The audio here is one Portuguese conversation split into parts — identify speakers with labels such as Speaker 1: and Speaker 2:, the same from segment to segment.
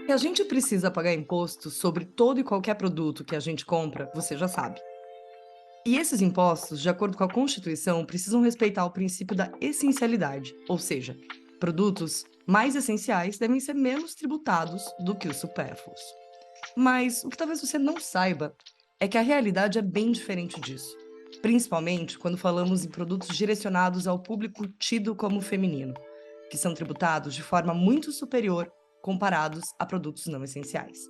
Speaker 1: Que a gente precisa pagar imposto sobre todo e qualquer produto que a gente compra, você já sabe. E esses impostos, de acordo com a Constituição, precisam respeitar o princípio da essencialidade, ou seja, produtos mais essenciais devem ser menos tributados do que os supérfluos. Mas o que talvez você não saiba é que a realidade é bem diferente disso, principalmente quando falamos em produtos direcionados ao público tido como feminino, que são tributados de forma muito superior comparados a produtos não essenciais.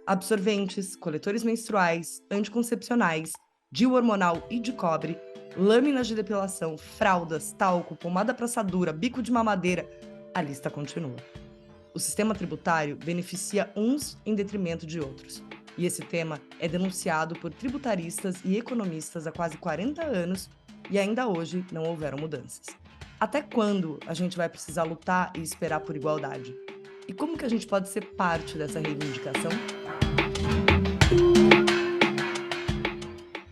Speaker 1: Absorventes, coletores menstruais, anticoncepcionais, DIU hormonal e de cobre, lâminas de depilação, fraldas, talco, pomada para assadura, bico de mamadeira, a lista continua. O sistema tributário beneficia uns em detrimento de outros. E esse tema é denunciado por tributaristas e economistas há quase 40 anos e ainda hoje não houveram mudanças. Até quando a gente vai precisar lutar e esperar por igualdade? E como que a gente pode ser parte dessa reivindicação?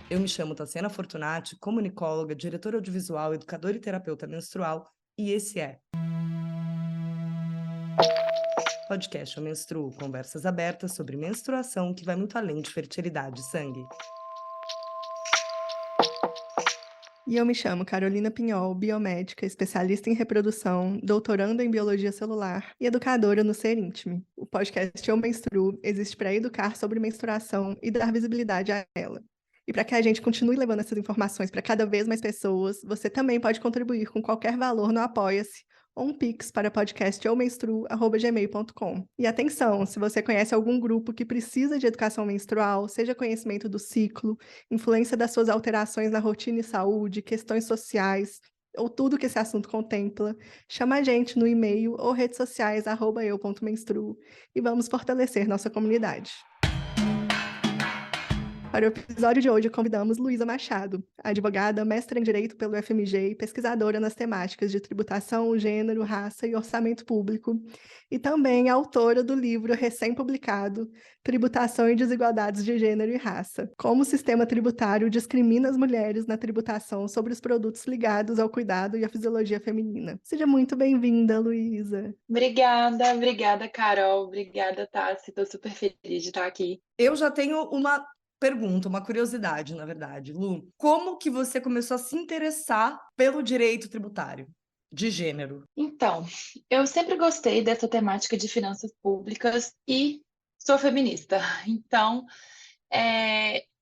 Speaker 1: Eu me chamo Tassiana Fortunati, comunicóloga, diretora audiovisual, educadora e terapeuta menstrual, e esse é podcast Eu Menstruo, conversas abertas sobre menstruação que vai muito além de fertilidade e sangue.
Speaker 2: E eu me chamo Carolina Pinhol, biomédica, especialista em reprodução, doutoranda em biologia celular e educadora no Ser Íntime. O podcast Eu Menstruo existe para educar sobre menstruação e dar visibilidade a ela. E para que a gente continue levando essas informações para cada vez mais pessoas, você também pode contribuir com qualquer valor no Apoia-se ou um Pix para podcasteumenstruo@gmail.com. E atenção, se você conhece algum grupo que precisa de educação menstrual, seja conhecimento do ciclo, influência das suas alterações na rotina e saúde, questões sociais, ou tudo que esse assunto contempla, chama a gente no e-mail ou redes sociais @eu.menstruo e vamos fortalecer nossa comunidade. Para o episódio de hoje, convidamos Luísa Machado, advogada, mestra em Direito pelo FMG e pesquisadora nas temáticas de tributação, gênero, raça e orçamento público, e também autora do livro recém-publicado Tributação e Desigualdades de Gênero e Raça: Como o Sistema Tributário Discrimina as Mulheres na Tributação sobre os Produtos Ligados ao Cuidado e à Fisiologia Feminina. Seja muito bem-vinda, Luísa.
Speaker 3: Obrigada, Carol. Obrigada, Tassi. Estou super feliz de estar aqui.
Speaker 1: Eu já tenho uma pergunta, uma curiosidade, na verdade. Lu, como que você começou a se interessar pelo direito tributário de gênero?
Speaker 3: Então, eu sempre gostei dessa temática de finanças públicas e sou feminista. Então,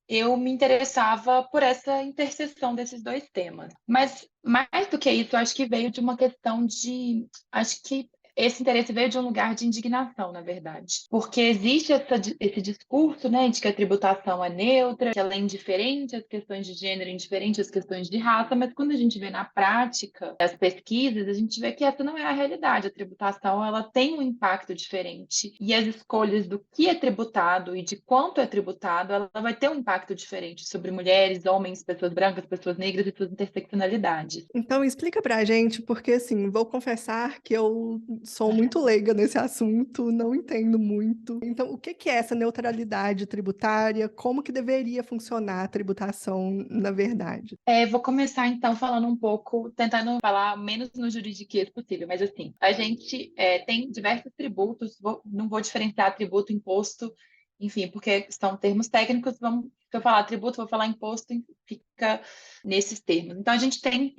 Speaker 3: eu me interessava por essa interseção desses dois temas. Mas, mais do que isso, acho que veio de uma questão de... Acho que esse interesse veio de um lugar de indignação, na verdade. Porque existe esse discurso, né, de que a tributação é neutra, que ela é indiferente às questões de gênero, indiferente às questões de raça, mas quando a gente vê na prática as pesquisas, a gente vê que essa não é a realidade. A tributação, ela tem um impacto diferente. E as escolhas do que é tributado e de quanto é tributado, ela vai ter um impacto diferente sobre mulheres, homens, pessoas brancas, pessoas negras e suas interseccionalidades.
Speaker 2: Então, explica pra gente, porque assim, vou confessar que eu sou muito leiga nesse assunto, não entendo muito. Então, o que que é essa neutralidade tributária? Como que deveria funcionar a tributação, na verdade?
Speaker 3: Vou começar então falando um pouco, tentando falar menos no juridiquês possível, mas assim, a gente tem diversos tributos, não vou diferenciar tributo, imposto, enfim, porque são termos técnicos, se eu falar tributo, vou falar imposto, fica nesses termos. Então, a gente tem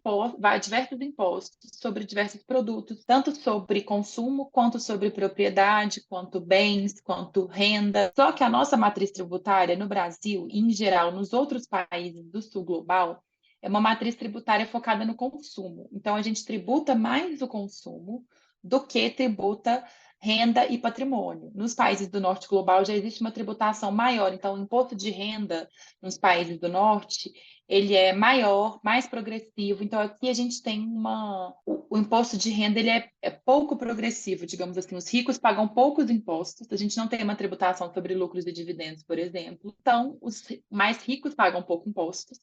Speaker 3: diversos impostos sobre diversos produtos, tanto sobre consumo, quanto sobre propriedade, quanto bens, quanto renda. Só que a nossa matriz tributária no Brasil, e em geral nos outros países do sul global, é uma matriz tributária focada no consumo. Então, a gente tributa mais o consumo do que tributa renda e patrimônio. Nos países do norte global já existe uma tributação maior. Então, o imposto de renda nos países do norte, ele é maior, mais progressivo. Então, aqui a gente tem o imposto de renda, ele é pouco progressivo, digamos assim. Os ricos pagam poucos impostos. A gente não tem uma tributação sobre lucros e dividendos, por exemplo. Então, os mais ricos pagam poucos impostos.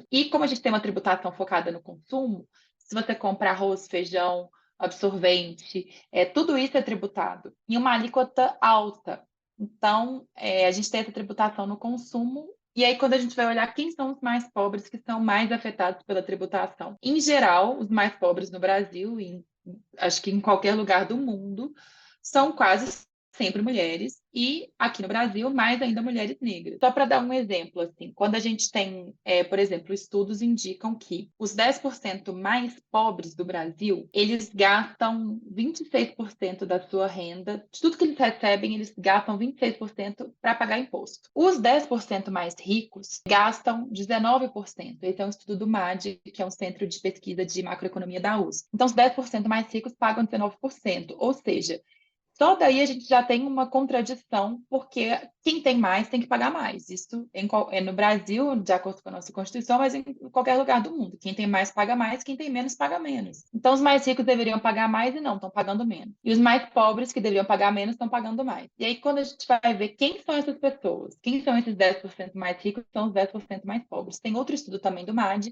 Speaker 3: E como a gente tem uma tributação focada no consumo, se você compra arroz, feijão, absorvente, tudo isso é tributado em uma alíquota alta. Então, a gente tem essa tributação no consumo. E aí, quando a gente vai olhar quem são os mais pobres que são mais afetados pela tributação, em geral, os mais pobres no Brasil, e acho que em qualquer lugar do mundo, são quase sempre mulheres, e aqui no Brasil, mais ainda mulheres negras. Só para dar um exemplo, assim, quando a gente tem, por exemplo, estudos indicam que os 10% mais pobres do Brasil, eles gastam 26% da sua renda, de tudo que eles recebem, eles gastam 26% para pagar imposto. Os 10% mais ricos gastam 19%. Esse é um estudo do MAD, que é um centro de pesquisa de macroeconomia da USP. Então, os 10% mais ricos pagam 19%, ou seja, só daí a gente já tem uma contradição, porque quem tem mais tem que pagar mais. Isso é no Brasil, de acordo com a nossa Constituição, mas em qualquer lugar do mundo. Quem tem mais paga mais, quem tem menos paga menos. Então, os mais ricos deveriam pagar mais e não, estão pagando menos. E os mais pobres, que deveriam pagar menos, estão pagando mais. E aí, quando a gente vai ver quem são essas pessoas, quem são esses 10% mais ricos, são os 10% mais pobres. Tem outro estudo também do MAD,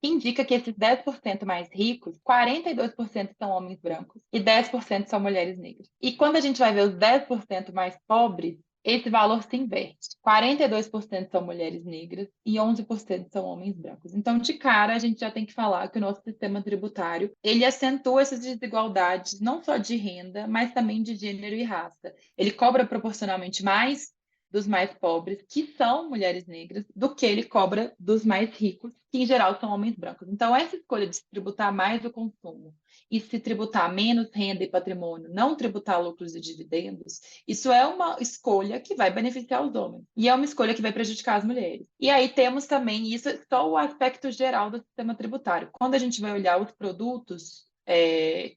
Speaker 3: que indica que esses 10% mais ricos, 42% são homens brancos e 10% são mulheres negras. E quando a gente vai ver os 10% mais pobres, esse valor se inverte. 42% são mulheres negras e 11% são homens brancos. Então, de cara, a gente já tem que falar que o nosso sistema tributário, ele acentua essas desigualdades, não só de renda, mas também de gênero e raça. Ele cobra proporcionalmente mais dos mais pobres, que são mulheres negras, do que ele cobra dos mais ricos, que em geral são homens brancos. Então, essa escolha de se tributar mais o consumo e se tributar menos renda e patrimônio, não tributar lucros e dividendos, isso é uma escolha que vai beneficiar os homens e é uma escolha que vai prejudicar as mulheres. E aí temos também isso, só o aspecto geral do sistema tributário. Quando a gente vai olhar os produtos,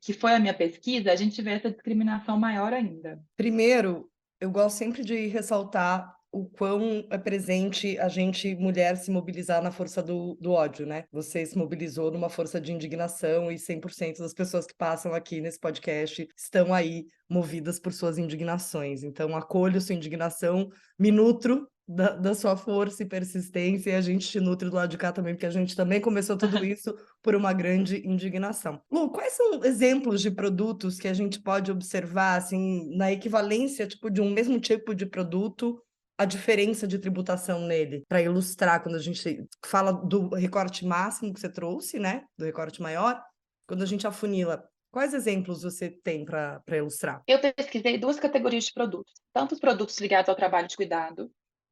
Speaker 3: que foi a minha pesquisa, a gente vê essa discriminação maior ainda.
Speaker 1: Primeiro, eu gosto sempre de ressaltar o quão é presente a gente, mulher, se mobilizar na força do ódio, né? Você se mobilizou numa força de indignação e 100% das pessoas que passam aqui nesse podcast estão aí movidas por suas indignações. Então, acolho sua indignação, me nutro da sua força e persistência, e a gente te nutre do lado de cá também, porque a gente também começou tudo isso por uma grande indignação. Lu, quais são exemplos de produtos que a gente pode observar, assim, na equivalência, tipo, de um mesmo tipo de produto, a diferença de tributação nele, para ilustrar, quando a gente fala do recorte máximo que você trouxe, né, do recorte maior, quando a gente afunila, quais exemplos você tem para ilustrar?
Speaker 3: Eu pesquisei duas categorias de produtos, tanto os produtos ligados ao trabalho de cuidado,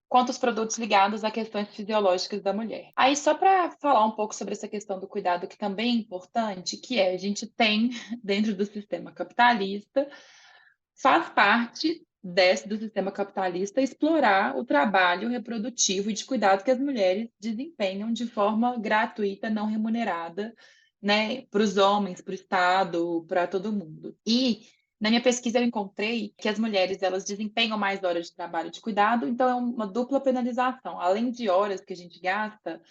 Speaker 3: quanto os produtos ligados a questões fisiológicas da mulher. Aí, só para falar um pouco sobre essa questão do cuidado, que também é importante, que a gente tem, dentro do sistema capitalista, faz parte do sistema capitalista explorar o trabalho reprodutivo e de cuidado que as mulheres desempenham de forma gratuita, não remunerada, né, para os homens, para o Estado, para todo mundo. E na minha pesquisa eu encontrei que as mulheres elas desempenham mais horas de trabalho de cuidado, então é uma dupla penalização. Além de horas que a gente gasta,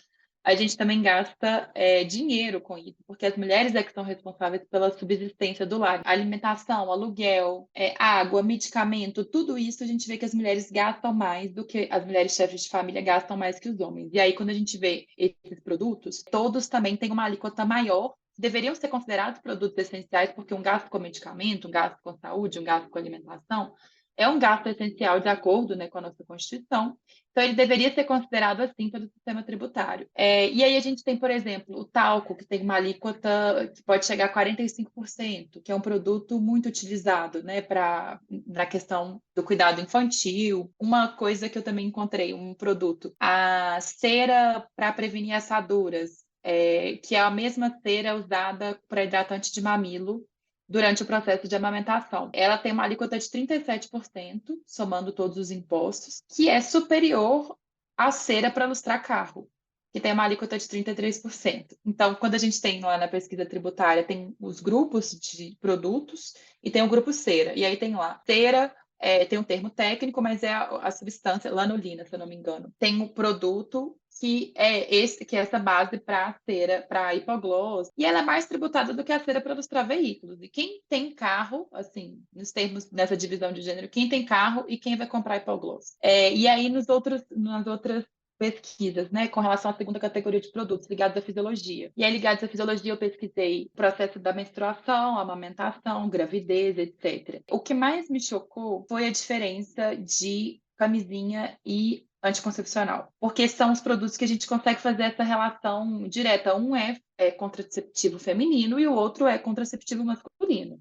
Speaker 3: a gente também gasta dinheiro com isso, porque as mulheres é que são responsáveis pela subsistência do lar. Alimentação, aluguel, água, medicamento, tudo isso a gente vê que as mulheres gastam mais do que as mulheres chefes de família gastam mais que os homens. E aí, quando a gente vê esses produtos, todos também têm uma alíquota maior, deveriam ser considerados produtos essenciais, porque um gasto com medicamento, um gasto com saúde, um gasto com alimentação, é um gasto essencial de acordo, né, com a nossa Constituição. Então, ele deveria ser considerado assim pelo sistema tributário. E aí a gente tem, por exemplo, o talco, que tem uma alíquota que pode chegar a 45%, que é um produto muito utilizado, né, para a questão do cuidado infantil. Uma coisa que eu também encontrei, um produto, a cera para prevenir assaduras, que é a mesma cera usada para hidratante de mamilo, durante o processo de amamentação. Ela tem uma alíquota de 37%, somando todos os impostos, que é superior à cera para lustrar carro, que tem uma alíquota de 33%. Então, quando a gente tem lá na pesquisa tributária, tem os grupos de produtos e tem o grupo cera. E aí tem lá cera, tem um termo técnico, mas é a substância, lanolina, se eu não me engano. Tem o produto que é essa base para cera, para hipoglós, e ela é mais tributada do que a cera para ilustrar veículos. E quem tem carro, assim, nos termos dessa divisão de gênero, quem tem carro e quem vai comprar hipoglós. E aí nas outras pesquisas, né, com relação à segunda categoria de produtos ligados à fisiologia. E aí, ligados à fisiologia, eu pesquisei o processo da menstruação, amamentação, gravidez, etc. O que mais me chocou foi a diferença de camisinha e anticoncepcional, porque são os produtos que a gente consegue fazer essa relação direta. Um é contraceptivo feminino e o outro é contraceptivo masculino.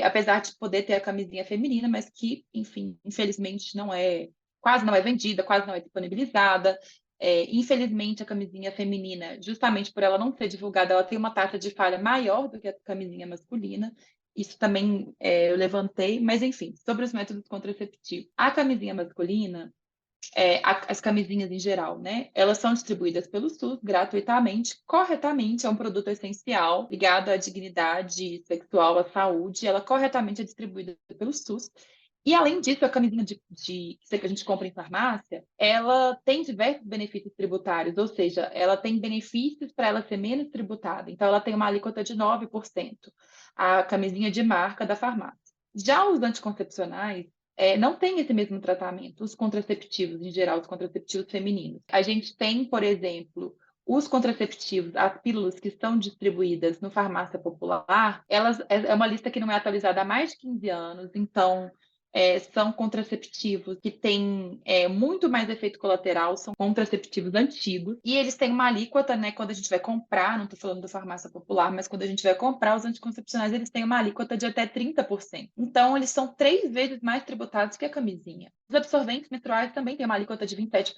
Speaker 3: Apesar de poder ter a camisinha feminina, mas que, enfim, infelizmente quase não é vendida, quase não é disponibilizada. Infelizmente, a camisinha feminina, justamente por ela não ser divulgada, ela tem uma taxa de falha maior do que a camisinha masculina. Isso também eu levantei, mas enfim, sobre os métodos contraceptivos. A camisinha masculina, as camisinhas em geral, né? Elas são distribuídas pelo SUS gratuitamente, corretamente, é um produto essencial ligado à dignidade sexual, à saúde, ela corretamente é distribuída pelo SUS. E além disso, a camisinha que a gente compra em farmácia, ela tem diversos benefícios tributários, ou seja, ela tem benefícios para ela ser menos tributada. Então, ela tem uma alíquota de 9%, a camisinha de marca da farmácia. Já os anticoncepcionais, não tem esse mesmo tratamento, os contraceptivos, em geral, os contraceptivos femininos. A gente tem, por exemplo, os contraceptivos, as pílulas que são distribuídas no farmácia popular, é uma lista que não é atualizada há mais de 15 anos, então são contraceptivos que têm muito mais efeito colateral, são contraceptivos antigos, e eles têm uma alíquota, né, quando a gente vai comprar, não estou falando da farmácia popular, mas quando a gente vai comprar os anticoncepcionais, eles têm uma alíquota de até 30%. Então, eles são 3 vezes mais tributados que a camisinha. Os absorventes menstruais também têm uma alíquota de 27%.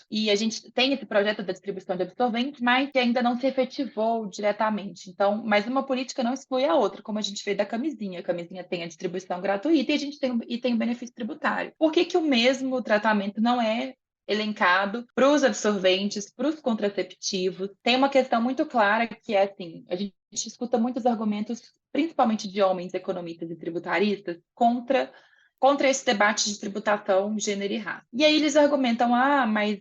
Speaker 3: E a gente tem esse projeto da distribuição de absorventes, mas que ainda não se efetivou diretamente. Então, mas uma política não exclui a outra, como a gente fez da camisinha. A camisinha tem a distribuição gratuita e a gente tem o benefício tributário. Por que que o mesmo tratamento não é elencado para os absorventes, para os contraceptivos? Tem uma questão muito clara que é assim, a gente escuta muitos argumentos, principalmente de homens economistas e tributaristas, contra esse debate de tributação, gênero e raça. E aí eles argumentam, mas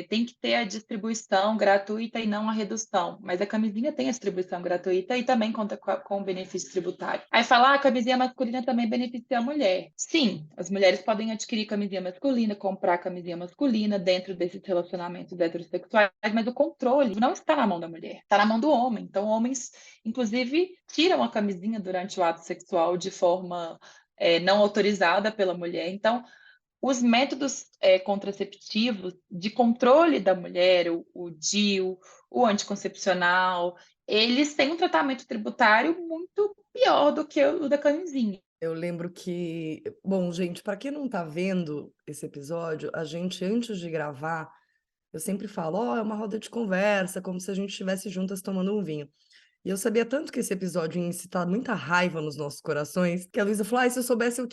Speaker 3: tem que ter a distribuição gratuita e não a redução. Mas a camisinha tem a distribuição gratuita e também conta com o benefício tributário. Aí fala, a camisinha masculina também beneficia a mulher. Sim, as mulheres podem adquirir camisinha masculina, comprar camisinha masculina dentro desses relacionamentos heterossexuais, mas o controle não está na mão da mulher, está na mão do homem. Então, homens, inclusive, tiram a camisinha durante o ato sexual de forma não autorizada pela mulher. Então, os métodos contraceptivos de controle da mulher, o DIU, o anticoncepcional, eles têm um tratamento tributário muito pior do que o da camisinha.
Speaker 1: Eu lembro que, bom, gente, para quem não tá vendo esse episódio, a gente, antes de gravar, eu sempre falo, é uma roda de conversa, como se a gente estivesse juntas tomando um vinho. E eu sabia tanto que esse episódio ia incitar muita raiva nos nossos corações, que a Luísa falou, se eu soubesse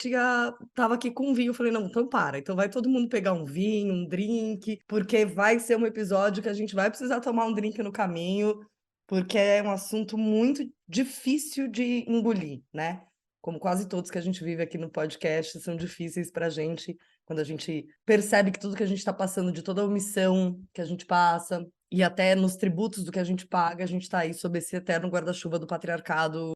Speaker 1: tava aqui com um vinho. Eu falei, não, então para. Então vai todo mundo pegar um vinho, um drink, porque vai ser um episódio que a gente vai precisar tomar um drink no caminho, porque é um assunto muito difícil de engolir, né? Como quase todos que a gente vive aqui no podcast são difíceis pra gente, quando a gente percebe que tudo que a gente está passando, de toda a omissão que a gente passa, e até nos tributos do que a gente paga, a gente está aí sob esse eterno guarda-chuva do patriarcado.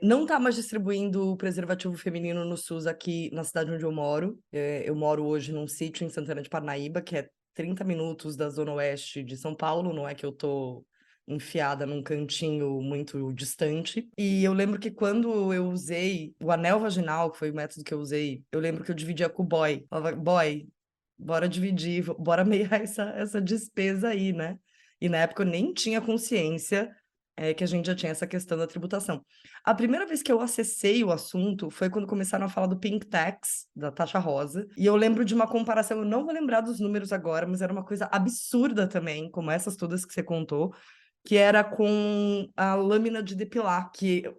Speaker 1: Não está mais distribuindo o preservativo feminino no SUS aqui na cidade onde eu moro. Eu moro hoje num sítio em Santana de Parnaíba, que é 30 minutos da zona oeste de São Paulo, não é que eu tô enfiada num cantinho muito distante. E eu lembro que quando eu usei o anel vaginal, que foi o método que eu usei, eu lembro que eu dividia com o boy. Falava, boy, bora dividir, bora meiar essa despesa aí, né? E na época eu nem tinha consciência que a gente já tinha essa questão da tributação. A primeira vez que eu acessei o assunto foi quando começaram a falar do Pink Tax, da taxa rosa, e eu lembro de uma comparação, eu não vou lembrar dos números agora, mas era uma coisa absurda também, como essas todas que você contou, que era com a lâmina de depilar, que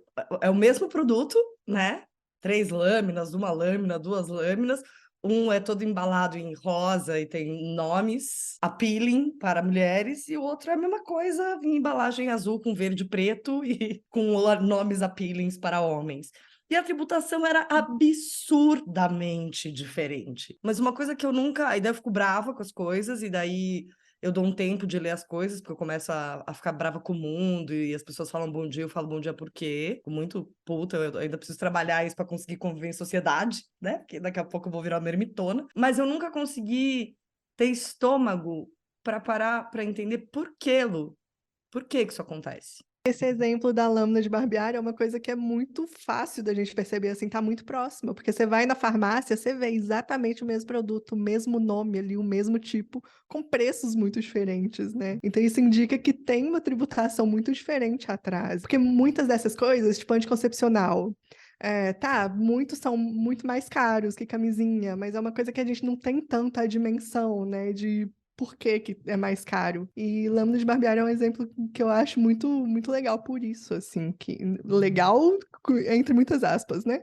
Speaker 1: é o mesmo produto, né? 3 lâminas, uma lâmina, 2 lâminas, um é todo embalado em rosa e tem nomes appealing para mulheres, e o outro é a mesma coisa, em embalagem azul com verde e preto e com nomes appealing para homens. E a tributação era absurdamente diferente. Mas uma coisa que eu nunca... Aí daí eu fico brava com as coisas, e daí eu dou um tempo de ler as coisas, porque eu começo a ficar brava com o mundo, e as pessoas falam bom dia, eu falo bom dia por quê? Fico muito puta, eu ainda preciso trabalhar isso para conseguir conviver em sociedade, né? Porque daqui a pouco eu vou virar uma ermitona. Mas eu nunca consegui ter estômago para parar para entender por quê, Lu? Por que isso acontece?
Speaker 2: Esse exemplo da lâmina de barbear é uma coisa que é muito fácil da gente perceber, assim, tá muito próxima, porque você vai na farmácia, você vê exatamente o mesmo produto, o mesmo nome ali, o mesmo tipo, com preços muito diferentes, né? Então isso indica que tem uma tributação muito diferente atrás, porque muitas dessas coisas, tipo anticoncepcional, muitos são muito mais caros que camisinha, mas é uma coisa que a gente não tem tanta dimensão, né, de por que que é mais caro. E lâmina de barbear é um exemplo que eu acho muito, muito legal por isso, assim, que legal entre muitas aspas, né?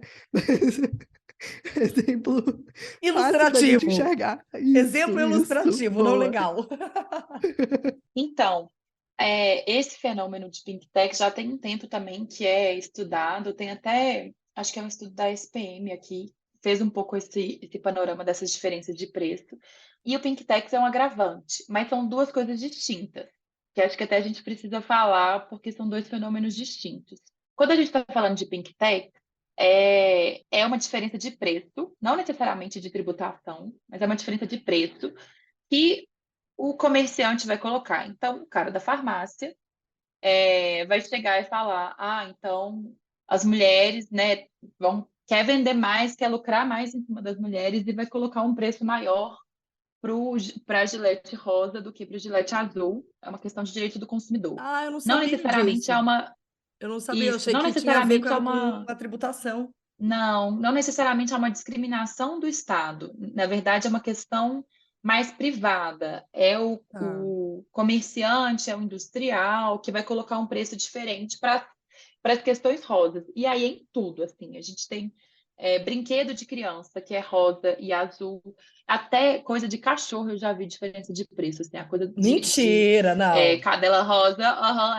Speaker 2: Exemplo fácil da gente
Speaker 1: Ilustrativo.
Speaker 2: enxergar.
Speaker 1: Exemplo
Speaker 2: Isso,
Speaker 1: ilustrativo, não
Speaker 2: boa.
Speaker 1: legal.
Speaker 3: Então, esse fenômeno de Pink Tech já tem um tempo também que é estudado, tem até, acho que é um estudo da SPM aqui, fez um pouco esse panorama dessas diferenças de preço. E o Pink Tech é um agravante, mas são duas coisas distintas, que acho que até a gente precisa falar, porque são dois fenômenos distintos. Quando a gente está falando de Pink Tech, é uma diferença de preço, não necessariamente de tributação, mas é uma diferença de preço que o comerciante vai colocar. Então, o cara da farmácia vai chegar e falar: então as mulheres, né, quer vender mais, quer lucrar mais em cima das mulheres e vai colocar um preço maior para a Gillette rosa do que para a Gillette azul. É uma questão de direito do consumidor.
Speaker 1: Ah, eu não
Speaker 3: Não
Speaker 1: sabia
Speaker 3: necessariamente é
Speaker 1: disso.
Speaker 3: uma
Speaker 1: Eu não sabia, eu
Speaker 3: isso,
Speaker 1: achei
Speaker 3: não
Speaker 1: que tinha a ver
Speaker 3: necessariamente é
Speaker 1: com
Speaker 3: uma
Speaker 1: a tributação.
Speaker 3: não necessariamente é uma discriminação do Estado. Na verdade, é uma questão mais privada. É
Speaker 1: Tá.
Speaker 3: o comerciante, é o industrial que vai colocar um preço diferente para as questões rosas. E aí é em tudo, assim, a gente tem brinquedo de criança que é rosa e azul, até coisa de cachorro eu já vi diferença de preço, assim, a coisa de
Speaker 1: Mentira, não.
Speaker 3: cadela rosa,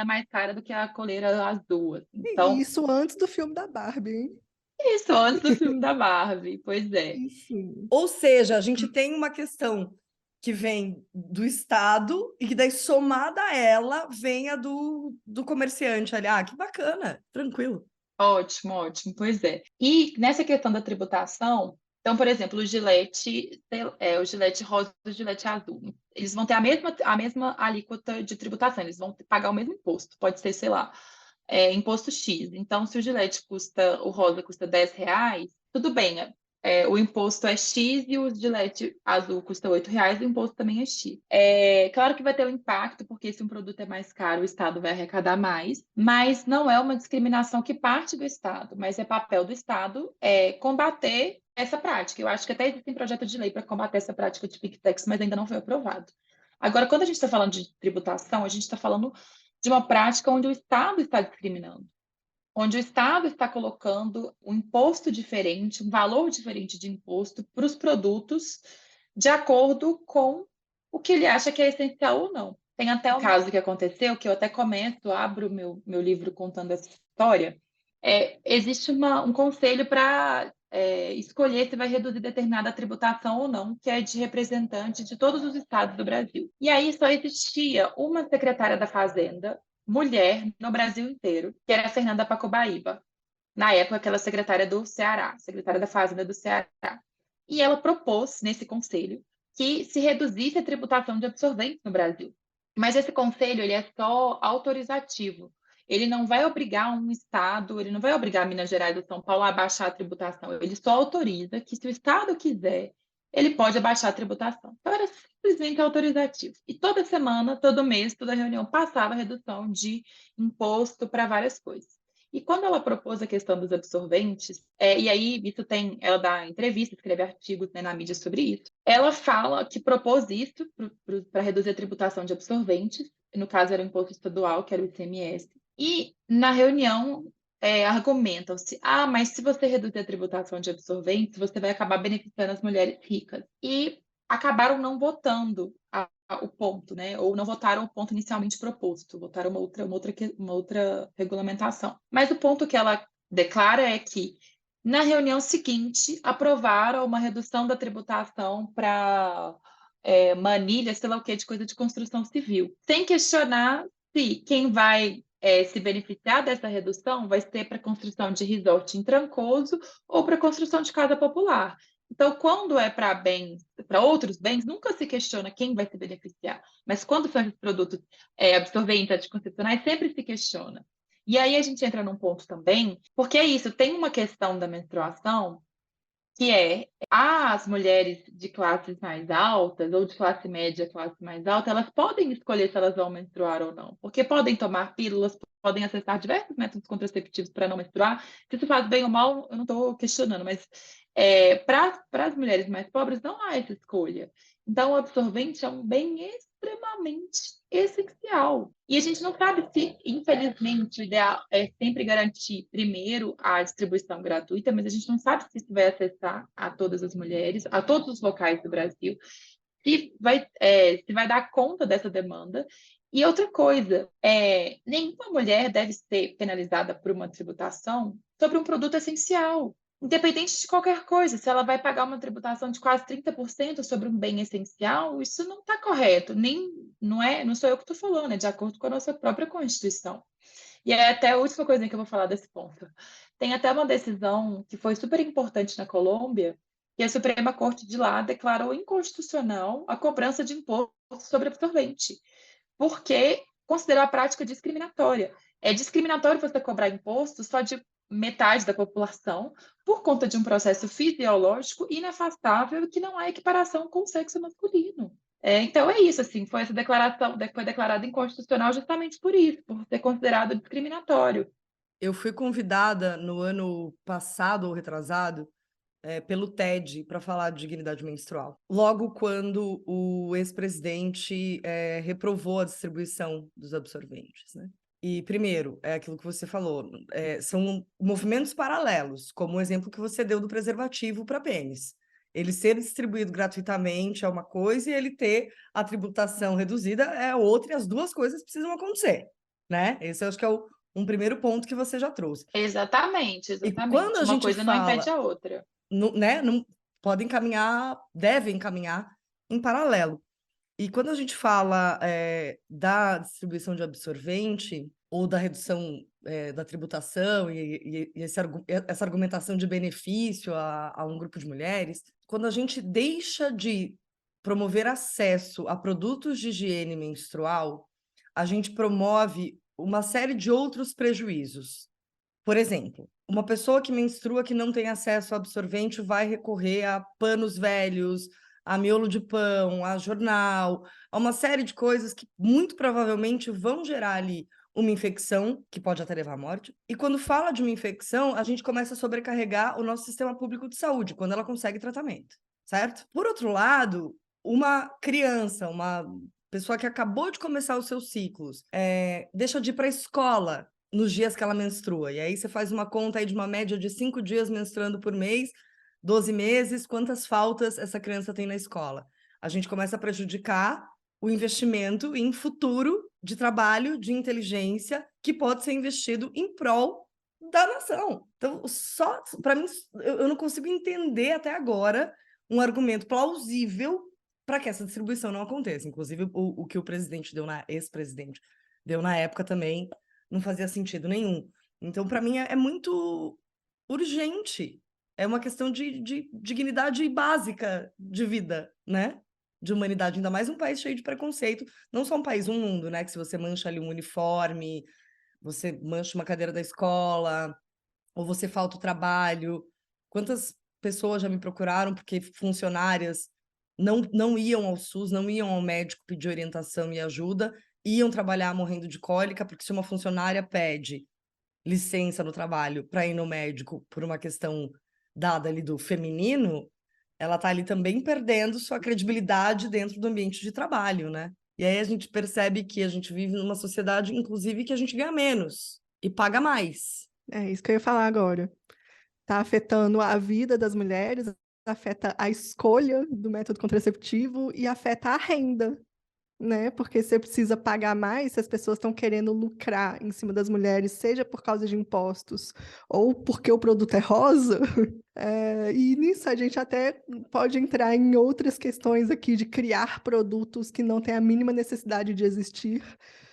Speaker 3: é mais cara do que a coleira azul, assim.
Speaker 2: E
Speaker 3: Então,
Speaker 2: isso antes do filme da Barbie, hein?
Speaker 3: isso antes do filme da Barbie, pois é.
Speaker 2: Isso.
Speaker 1: Ou seja, a gente tem uma questão que vem do Estado e que daí somada a ela vem a do comerciante ali. Ah, que bacana, tranquilo.
Speaker 3: Ótimo, ótimo, pois é. E nessa questão da tributação, então, por exemplo, o Gillette rosa e o Gillette azul, eles vão ter a mesma alíquota de tributação, eles vão pagar o mesmo imposto, pode ser, sei lá, imposto X. Então, se o rosa custa R$ 10, tudo bem, o imposto é X e o Gillette azul custa R$ 8, o imposto também é X. Claro que vai ter um impacto, porque se um produto é mais caro, o Estado vai arrecadar mais, mas não é uma discriminação que parte do Estado, mas é papel do Estado combater essa prática. Eu acho que até existe um projeto de lei para combater essa prática de Big Techs, mas ainda não foi aprovado. Agora, quando a gente está falando de tributação, a gente está falando de uma prática onde o Estado está discriminando, onde o Estado está colocando um imposto diferente, um valor diferente de imposto para os produtos, de acordo com o que ele acha que é essencial ou não. Tem até um caso que aconteceu, que eu até abro meu livro contando essa história. Existe um conselho para escolher se vai reduzir determinada tributação ou não, que é de representante de todos os estados do Brasil. E aí só existia uma secretária da Fazenda, mulher, no Brasil inteiro, que era a Fernanda Pacobaíba. Na época, aquela secretária do Ceará, secretária da Fazenda do Ceará. E ela propôs, nesse conselho, que se reduzisse a tributação de absorventes no Brasil. Mas esse conselho ele é só autorizativo. Ele não vai obrigar um estado, ele não vai obrigar Minas Gerais ou São Paulo a abaixar a tributação. Ele só autoriza que, se o estado quiser, ele pode abaixar a tributação. Então, era simplesmente autorizativo. E toda semana, todo mês, toda reunião passava a redução de imposto para várias coisas. E quando ela propôs a questão dos absorventes, e aí ela dá entrevista, escreve artigos, né, na mídia sobre isso, ela fala que propôs isso para reduzir a tributação de absorventes, no caso era o imposto estadual, que era o ICMS, e na reunião argumentam-se, mas se você reduzir a tributação de absorventes, você vai acabar beneficiando as mulheres ricas. E acabaram não votando o ponto, né? Ou não votaram o ponto inicialmente proposto, votaram uma outra regulamentação. Mas o ponto que ela declara é que, na reunião seguinte, aprovaram uma redução da tributação para manilha, sei lá o que, de coisa de construção civil, sem questionar se quem vai se beneficiar dessa redução vai ser para construção de resort em Trancoso ou para construção de casa popular. Então, quando é para bens, para outros bens, nunca se questiona quem vai se beneficiar. Mas quando são esses produtos absorventes, anticoncepcionais, sempre se questiona. E aí a gente entra num ponto também, porque é isso, tem uma questão da menstruação que é as mulheres de classes mais altas, ou de classe média, classe mais alta, elas podem escolher se elas vão menstruar ou não, porque podem tomar pílulas, podem acessar diversos métodos contraceptivos para não menstruar. Se isso faz bem ou mal, eu não estou questionando, mas para as mulheres mais pobres não há essa escolha. Então, o absorvente é um bem extremamente essencial. E a gente não sabe se, infelizmente, o ideal é sempre garantir, primeiro, a distribuição gratuita, mas a gente não sabe se isso vai acessar a todas as mulheres, a todos os locais do Brasil, se vai dar conta dessa demanda. E outra coisa, nenhuma mulher deve ser penalizada por uma tributação sobre um produto essencial. Independente de qualquer coisa, se ela vai pagar uma tributação de quase 30% sobre um bem essencial, isso não está correto, nem não sou eu que estou falando, é de acordo com a nossa própria Constituição. E é até a última coisa que eu vou falar desse ponto. Tem até uma decisão que foi super importante na Colômbia, que a Suprema Corte de lá declarou inconstitucional a cobrança de imposto sobre absorvente, porque considerou a prática discriminatória. É discriminatório você cobrar imposto só de metade da população por conta de um processo fisiológico inafastável que não há equiparação com o sexo masculino. Então é isso, assim, foi essa declaração, foi declarada inconstitucional justamente por isso, por ser considerado discriminatório.
Speaker 1: Eu fui convidada no ano passado ou retrasado pelo TED para falar de dignidade menstrual. Logo quando o ex-presidente reprovou a distribuição dos absorventes, né? E, primeiro, é aquilo que você falou, são movimentos paralelos, como o exemplo que você deu do preservativo para pênis. Ele ser distribuído gratuitamente é uma coisa e ele ter a tributação reduzida é outra, e as duas coisas precisam acontecer, né? Esse eu acho que é um primeiro ponto que você já trouxe.
Speaker 3: Exatamente,
Speaker 1: E quando
Speaker 3: exatamente.
Speaker 1: a
Speaker 3: Uma
Speaker 1: gente
Speaker 3: coisa não
Speaker 1: fala,
Speaker 3: impede a outra.
Speaker 1: né, não, podem caminhar, devem caminhar em paralelo. E quando a gente fala da distribuição de absorvente ou da redução da tributação e essa argumentação de benefício a um grupo de mulheres, quando a gente deixa de promover acesso a produtos de higiene menstrual, a gente promove uma série de outros prejuízos. Por exemplo, uma pessoa que menstrua que não tem acesso ao absorvente vai recorrer a panos velhos, a miolo de pão, a jornal, a uma série de coisas que muito provavelmente vão gerar ali uma infecção, que pode até levar à morte. E quando fala de uma infecção, a gente começa a sobrecarregar o nosso sistema público de saúde, quando ela consegue tratamento, certo? Por outro lado, uma criança, uma pessoa que acabou de começar os seus ciclos, deixa de ir para a escola nos dias que ela menstrua. E aí você faz uma conta aí de uma média de 5 dias menstruando por mês, 12 meses, quantas faltas essa criança tem na escola? A gente começa a prejudicar o investimento em futuro de trabalho, de inteligência, que pode ser investido em prol da nação. Então, só para mim, eu não consigo entender até agora um argumento plausível para que essa distribuição não aconteça. Inclusive, o que o presidente deu ex-presidente deu na época também não fazia sentido nenhum. Então, para mim, é muito urgente. É uma questão de dignidade básica de vida, né? De humanidade, ainda mais um país cheio de preconceito. Não só um país, um mundo, né? Que se você mancha ali um uniforme, você mancha uma cadeira da escola, ou você falta o trabalho. Quantas pessoas já me procuraram porque funcionárias não iam ao SUS, não iam ao médico pedir orientação e ajuda, iam trabalhar morrendo de cólica, porque se uma funcionária pede licença no trabalho para ir no médico por uma questão dada ali do feminino, ela está ali também perdendo sua credibilidade dentro do ambiente de trabalho, né? E aí a gente percebe que a gente vive numa sociedade, inclusive, que a gente ganha menos e paga mais.
Speaker 2: É isso que eu ia falar agora. Está afetando a vida das mulheres, afeta a escolha do método contraceptivo e afeta a renda, né? Porque você precisa pagar mais se as pessoas estão querendo lucrar em cima das mulheres, seja por causa de impostos ou porque o produto é rosa. E nisso a gente até pode entrar em outras questões aqui de criar produtos que não têm a mínima necessidade de existir,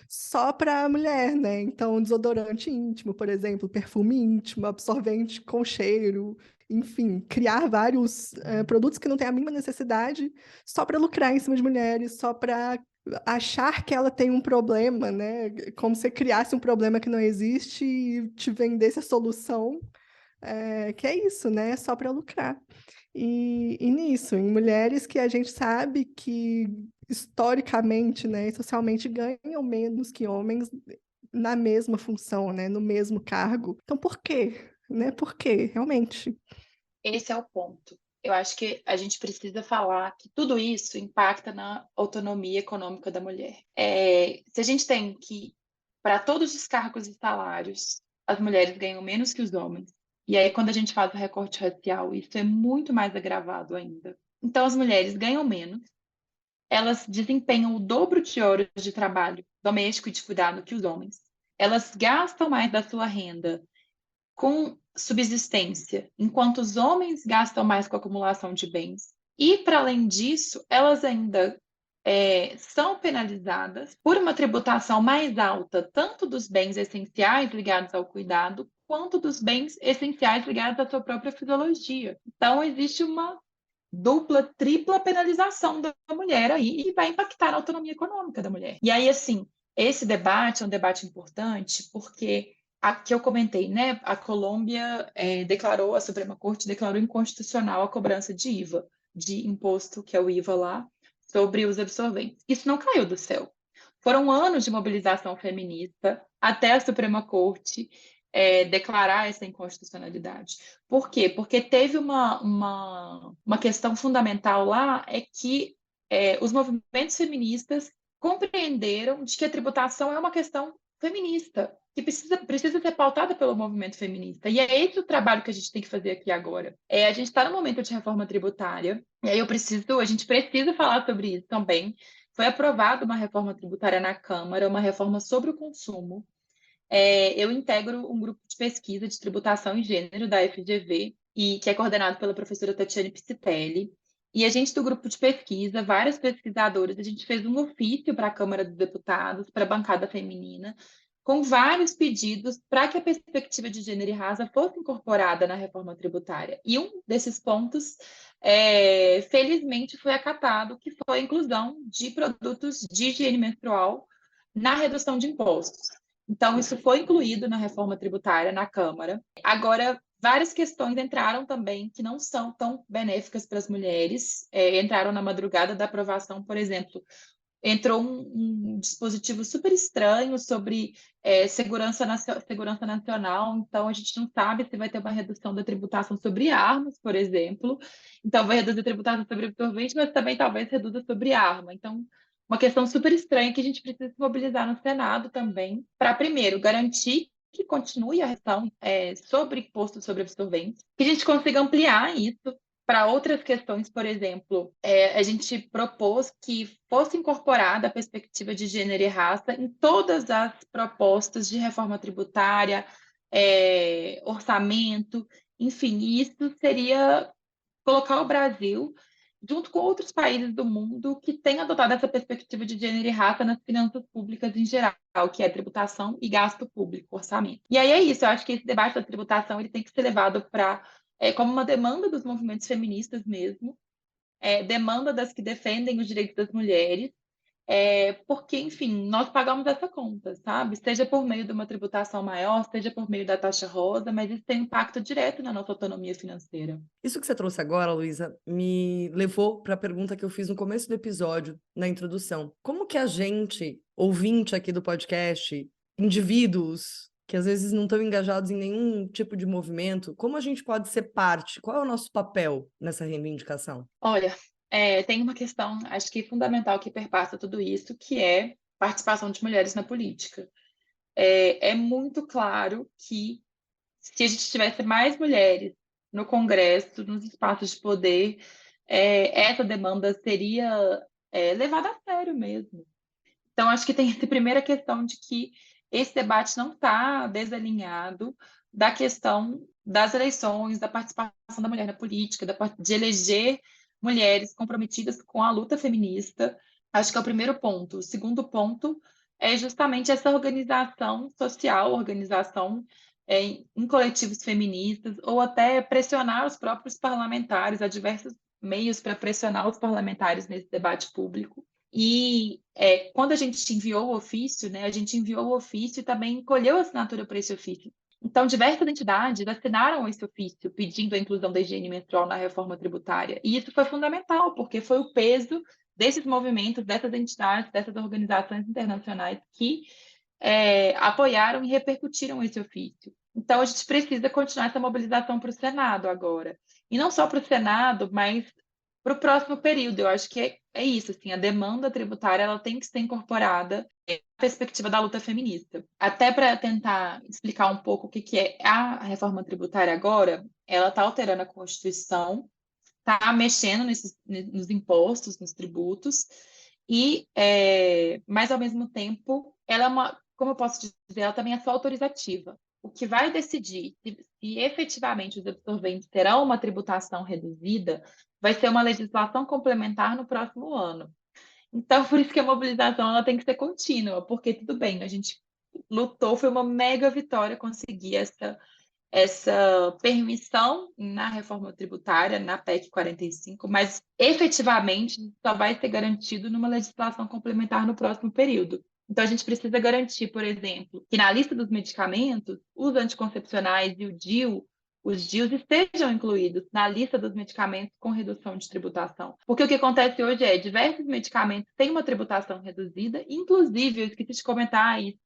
Speaker 2: só para a mulher, né? Então, desodorante íntimo, por exemplo, perfume íntimo, absorvente com cheiro, enfim, criar vários produtos que não têm a mínima necessidade só para lucrar em cima de mulheres, só para achar que ela tem um problema, né? Como se criasse um problema que não existe e te vendesse a solução, que é isso, né? Só para lucrar. E nisso, em mulheres que a gente sabe que historicamente, né, e socialmente ganham menos que homens na mesma função, né, no mesmo cargo. Então, por quê? Né? Por quê? Realmente.
Speaker 3: Esse é o ponto. Eu acho que a gente precisa falar que tudo isso impacta na autonomia econômica da mulher. Se a gente tem que, para todos os cargos e salários, as mulheres ganham menos que os homens, e aí quando a gente faz o recorte racial, isso é muito mais agravado ainda. Então, as mulheres ganham menos, elas desempenham o dobro de horas de trabalho doméstico e de cuidado que os homens. Elas gastam mais da sua renda com subsistência, enquanto os homens gastam mais com acumulação de bens. E, para além disso, elas ainda são penalizadas por uma tributação mais alta, tanto dos bens essenciais ligados ao cuidado, quanto dos bens essenciais ligados à sua própria fisiologia. Então, existe uma dupla, tripla penalização da mulher aí e vai impactar a autonomia econômica da mulher. E aí, assim, esse debate é um debate importante porque que eu comentei, né? A Colômbia a Suprema Corte declarou inconstitucional a cobrança de IVA, de imposto, que é o IVA lá, sobre os absorventes. Isso não caiu do céu. Foram anos de mobilização feminista até a Suprema Corte declarar essa inconstitucionalidade. Por quê? Porque teve uma questão fundamental lá, é que os movimentos feministas compreenderam de que a tributação é uma questão feminista, que precisa ser pautada pelo movimento feminista. E é esse o trabalho que a gente tem que fazer aqui agora. A gente está no momento de reforma tributária, e aí a gente precisa falar sobre isso também. Foi aprovada uma reforma tributária na Câmara, uma reforma sobre o consumo. Eu integro um grupo de pesquisa de tributação e gênero da FGV, e que é coordenado pela professora Tatiane Piscitelli. E a gente do grupo de pesquisa, várias pesquisadoras, a gente fez um ofício para a Câmara dos Deputados, para a bancada feminina, com vários pedidos para que a perspectiva de gênero e raça fosse incorporada na reforma tributária. E um desses pontos, felizmente, foi acatado, que foi a inclusão de produtos de higiene menstrual na redução de impostos. Então, isso foi incluído na reforma tributária na Câmara. Agora, várias questões entraram também que não são tão benéficas para as mulheres. Entraram na madrugada da aprovação, por exemplo, entrou um dispositivo super estranho sobre segurança nacional. Então, a gente não sabe se vai ter uma redução da tributação sobre armas, por exemplo. Então, vai reduzir a tributação sobre absorvente, mas também talvez reduza sobre arma. Então, uma questão super estranha que a gente precisa se mobilizar no Senado também, para, primeiro, garantir que continue a questão sobre imposto sobre absorventes, que a gente consiga ampliar isso para outras questões. Por exemplo, a gente propôs que fosse incorporada a perspectiva de gênero e raça em todas as propostas de reforma tributária, orçamento, enfim, isso seria colocar o Brasil junto com outros países do mundo que têm adotado essa perspectiva de gênero e raça nas finanças públicas em geral, que é tributação e gasto público, orçamento. E aí é isso, eu acho que esse debate da tributação ele tem que ser levado como uma demanda dos movimentos feministas mesmo, demanda das que defendem os direitos das mulheres, porque, enfim, nós pagamos essa conta, sabe? Seja por meio de uma tributação maior, seja por meio da taxa rosa, mas isso tem impacto direto na nossa autonomia financeira.
Speaker 1: Isso que você trouxe agora, Luísa, me levou para a pergunta que eu fiz no começo do episódio, na introdução. Como que a gente, ouvinte aqui do podcast, indivíduos que às vezes não estão engajados em nenhum tipo de movimento, como a gente pode ser parte? Qual é o nosso papel nessa reivindicação?
Speaker 3: Olha, tem uma questão, acho que fundamental, que perpassa tudo isso, que é participação de mulheres na política. É muito claro que se a gente tivesse mais mulheres no Congresso, nos espaços de poder, essa demanda seria levada a sério mesmo. Então, acho que tem essa primeira questão de que esse debate não está desalinhado da questão das eleições, da participação da mulher na política, de eleger mulheres comprometidas com a luta feminista. Acho que é o primeiro ponto. O segundo ponto é justamente essa organização social, organização em coletivos feministas, ou até pressionar os próprios parlamentares, há diversos meios para pressionar os parlamentares nesse debate público. E quando a gente enviou o ofício, né, a gente enviou o ofício e também colheu a assinatura para esse ofício. Então, diversas entidades assinaram esse ofício pedindo a inclusão da higiene menstrual na reforma tributária. E isso foi fundamental, porque foi o peso desses movimentos, dessas entidades, dessas organizações internacionais que apoiaram e repercutiram esse ofício. Então, a gente precisa continuar essa mobilização para o Senado agora. E não só para o Senado, mas para o próximo período. Eu acho que é isso, assim, a demanda tributária ela tem que ser incorporada na perspectiva da luta feminista. Até para tentar explicar um pouco o que é a reforma tributária agora, ela está alterando a Constituição, está mexendo nos impostos, nos tributos, mas ao mesmo tempo, ela é como eu posso dizer, ela também é só autorizativa. O que vai decidir se efetivamente os absorventes terão uma tributação reduzida vai ser uma legislação complementar no próximo ano. Então, por isso que a mobilização ela tem que ser contínua, porque tudo bem, a gente lutou, foi uma mega vitória conseguir essa permissão na reforma tributária, na PEC 45, mas efetivamente só vai ser garantido numa legislação complementar no próximo período. Então, a gente precisa garantir, por exemplo, que na lista dos medicamentos, os anticoncepcionais e os DIUs estejam incluídos na lista dos medicamentos com redução de tributação. Porque o que acontece hoje é diversos medicamentos têm uma tributação reduzida, inclusive, eu esqueci de comentar isso,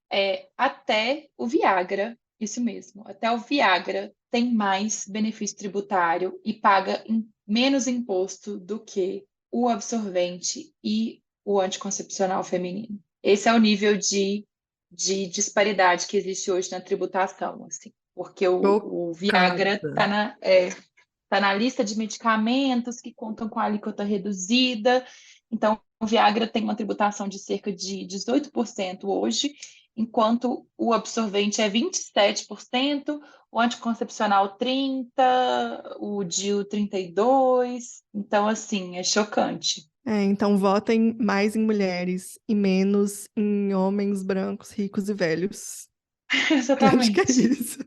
Speaker 3: até o Viagra. Isso mesmo. Até o Viagra tem mais benefício tributário e paga menos imposto do que o absorvente e o anticoncepcional feminino. Esse é o nível de disparidade que existe hoje na tributação, assim, porque o Viagra
Speaker 1: Chocada.
Speaker 3: tá na lista de medicamentos que contam com a alíquota reduzida. Então, o Viagra tem uma tributação de cerca de 18% hoje, enquanto o absorvente é 27%, o anticoncepcional 30%, o DIU 32%. Então, assim, é chocante.
Speaker 2: Então votem mais em mulheres e menos em homens brancos, ricos e velhos. Acho que é
Speaker 3: Exatamente.
Speaker 2: isso.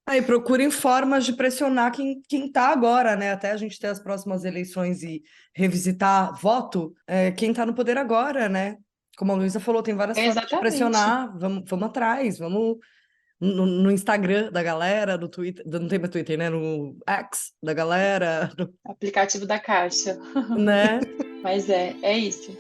Speaker 1: Aí procurem formas de pressionar quem tá agora, né? Até a gente ter as próximas eleições e revisitar voto, quem tá no poder agora, né? Como a Luísa falou, tem várias formas de
Speaker 3: Exatamente.
Speaker 1: pressionar. Vamos atrás, vamos no Instagram da galera, no Twitter, não tem mais Twitter, né? No X da galera,
Speaker 3: Aplicativo da Caixa.
Speaker 1: né?
Speaker 3: Mas é isso.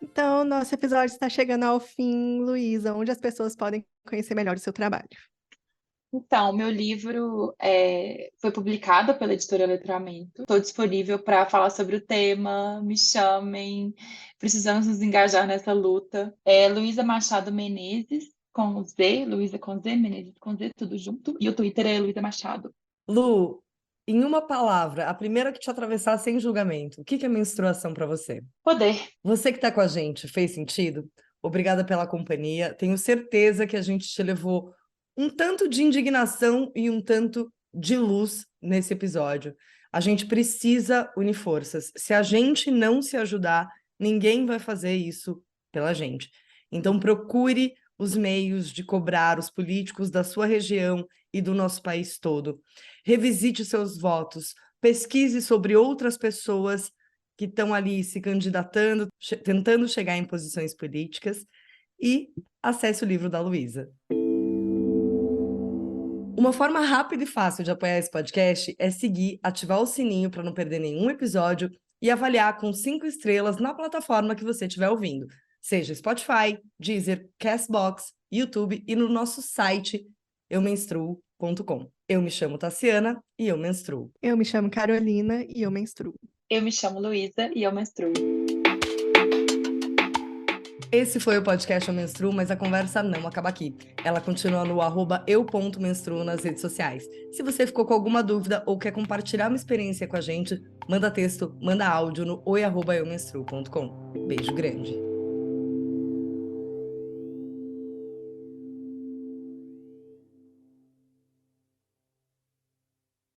Speaker 2: Então, nosso episódio está chegando ao fim, Luísa, onde as pessoas podem conhecer melhor o seu trabalho.
Speaker 3: Então, meu livro foi publicado pela editora Letramento. Estou disponível para falar sobre o tema. Me chamem. Precisamos nos engajar nessa luta. É Luísa Machado Menezes, com Z, Luísa com Z, Menezes com Z, tudo junto. E o Twitter é Luísa Machado.
Speaker 1: Lu, em uma palavra, a primeira que te atravessar sem julgamento, o que é menstruação para você?
Speaker 3: Poder.
Speaker 1: Você que está com a gente, fez sentido? Obrigada pela companhia. Tenho certeza que a gente te levou um tanto de indignação e um tanto de luz nesse episódio. A gente precisa unir forças. Se a gente não se ajudar, ninguém vai fazer isso pela gente. Então procure os meios de cobrar os políticos da sua região e do nosso país todo. Revisite seus votos, pesquise sobre outras pessoas que estão ali se candidatando, tentando chegar em posições políticas, e acesse o livro da Luísa. Uma forma rápida e fácil de apoiar esse podcast é seguir, ativar o sininho para não perder nenhum episódio e avaliar com 5 estrelas na plataforma que você estiver ouvindo, seja Spotify, Deezer, Castbox, YouTube e no nosso site eumenstruo.com. Eu me chamo Tassiana e eu menstruo.
Speaker 2: Eu me chamo Carolina e eu menstruo.
Speaker 3: Eu me chamo Luísa e eu menstruo.
Speaker 1: Esse foi o podcast Eu Menstruo, mas a conversa não acaba aqui. Ela continua no @eu.menstruo nas redes sociais. Se você ficou com alguma dúvida ou quer compartilhar uma experiência com a gente, manda texto, manda áudio no oi@eumenstruo.com. Beijo grande.